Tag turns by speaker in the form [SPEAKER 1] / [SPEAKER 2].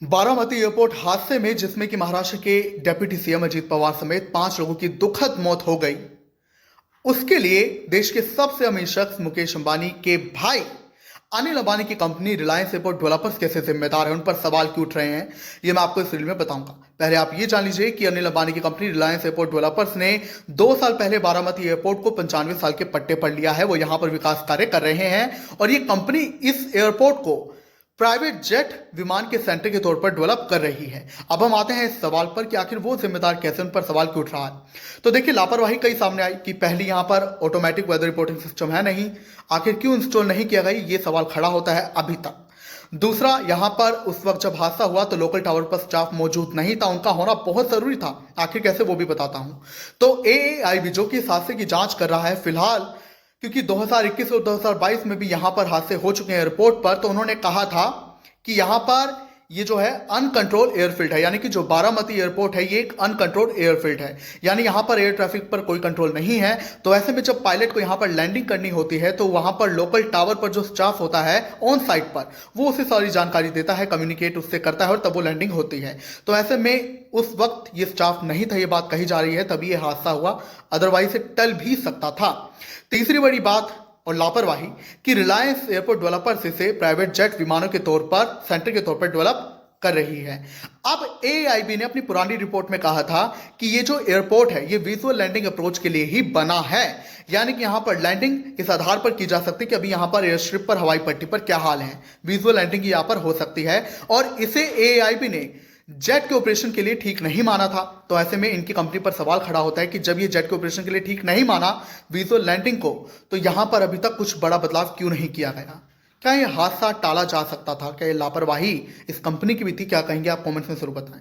[SPEAKER 1] Baramati airport हादसे में जिसमें कि महाराष्ट्र के डिप्टी सीएम अजीत पवार समेत 5 लोगों की दुखद मौत हो गई, उसके लिए देश के सबसे अमीर शख्स मुकेश अंबानी के भाई अनिल अंबानी की कंपनी रिलायंस एयरपोर्ट डेवलपर्स कैसे जिम्मेदार है, उन पर सवाल क्यों उठ रहे हैं, ये मैं आपको इस वीडियो में बताऊंगा। पहले आप ये जान लीजिए कि अनिल अंबानी की कंपनी रिलायंस एयरपोर्ट डेवलपर्स ने 2 साल पहले बारामती एयरपोर्ट को 95 साल के पट्टे पर लिया है। वो यहां पर विकास कार्य कर रहे हैं और ये कंपनी इस एयरपोर्ट को प्राइवेट जेट विमान के सेंटर के तौर पर डेवलप कर रही है। अब हम आते हैं इस सवाल पर कि आखिर वो जिम्मेदार कैसे, उन पर सवाल क्यों उठ रहा है। तो देखिए, लापरवाही कई सामने आई कि पहली यहां पर ऑटोमेटिक वेदर रिपोर्टिंग सिस्टम है नहीं, आखिर क्यों इंस्टॉल नहीं किया गया, ये सवाल खड़ा होता है अभी तक। दूसरा, यहां पर उस वक्त जब हादसा हुआ तो लोकल टावर पर स्टाफ मौजूद नहीं था, उनका होना बहुत जरूरी था, आखिर कैसे वो भी बताता हूं। तो एएआईबी जो कि इस हादसे की जांच कर रहा है फिलहाल, क्योंकि 2021 और 2022 में भी यहां पर हादसे हो चुके हैं एयरपोर्ट पर, तो उन्होंने कहा था कि यहां पर ये जो है अनकंट्रोल एयरफील्ड है, यानी कि जो बारामती एयरपोर्ट है ये एक अनकंट्रोल्ड एयरफील्ड है, यानी यहां पर एयर ट्रैफिक पर कोई कंट्रोल नहीं है। तो ऐसे में जब पायलट को यहां पर लैंडिंग करनी होती है तो वहां पर लोकल टावर पर जो स्टाफ होता है ऑन साइट पर, वो उसे सारी जानकारी देता है, कम्युनिकेट उससे करता है और तब वो लैंडिंग होती है। तो ऐसे में उस वक्त ये स्टाफ नहीं था, ये बात कही जा रही है, तभी ये हादसा हुआ, अदरवाइज से टल भी सकता था। तीसरी बड़ी बात और लापरवाही कि रिलायंस एयरपोर्ट डेवलपर्स इसे प्राइवेट जेट विमानों के तौर पर सेंटर के तौर पर डेवलप कर रही है। अब एआईबी ने अपनी पुरानी रिपोर्ट में कहा था कि ये जो एयरपोर्ट है ये विजुअल लैंडिंग अप्रोच के लिए ही बना है, यानी कि यहां पर लैंडिंग इस आधार पर की जा सकती है कि अभी यहां पर एयर स्ट्रिप पर, हवाई पट्टी पर क्या हाल है, विजुअल लैंडिंग यहां पर हो सकती है। और इसे एआईबी ने जेट के ऑपरेशन के लिए ठीक नहीं माना था। तो ऐसे में इनकी कंपनी पर सवाल खड़ा होता है कि जब ये जेट के ऑपरेशन के लिए ठीक नहीं माना विजुअल लैंडिंग को, तो यहां पर अभी तक कुछ बड़ा बदलाव क्यों नहीं किया गया। क्या ये हादसा टाला जा सकता था? क्या ये लापरवाही इस कंपनी की भी थी? क्या कहेंगे आप? कमेंट्स में जरूर बताएं।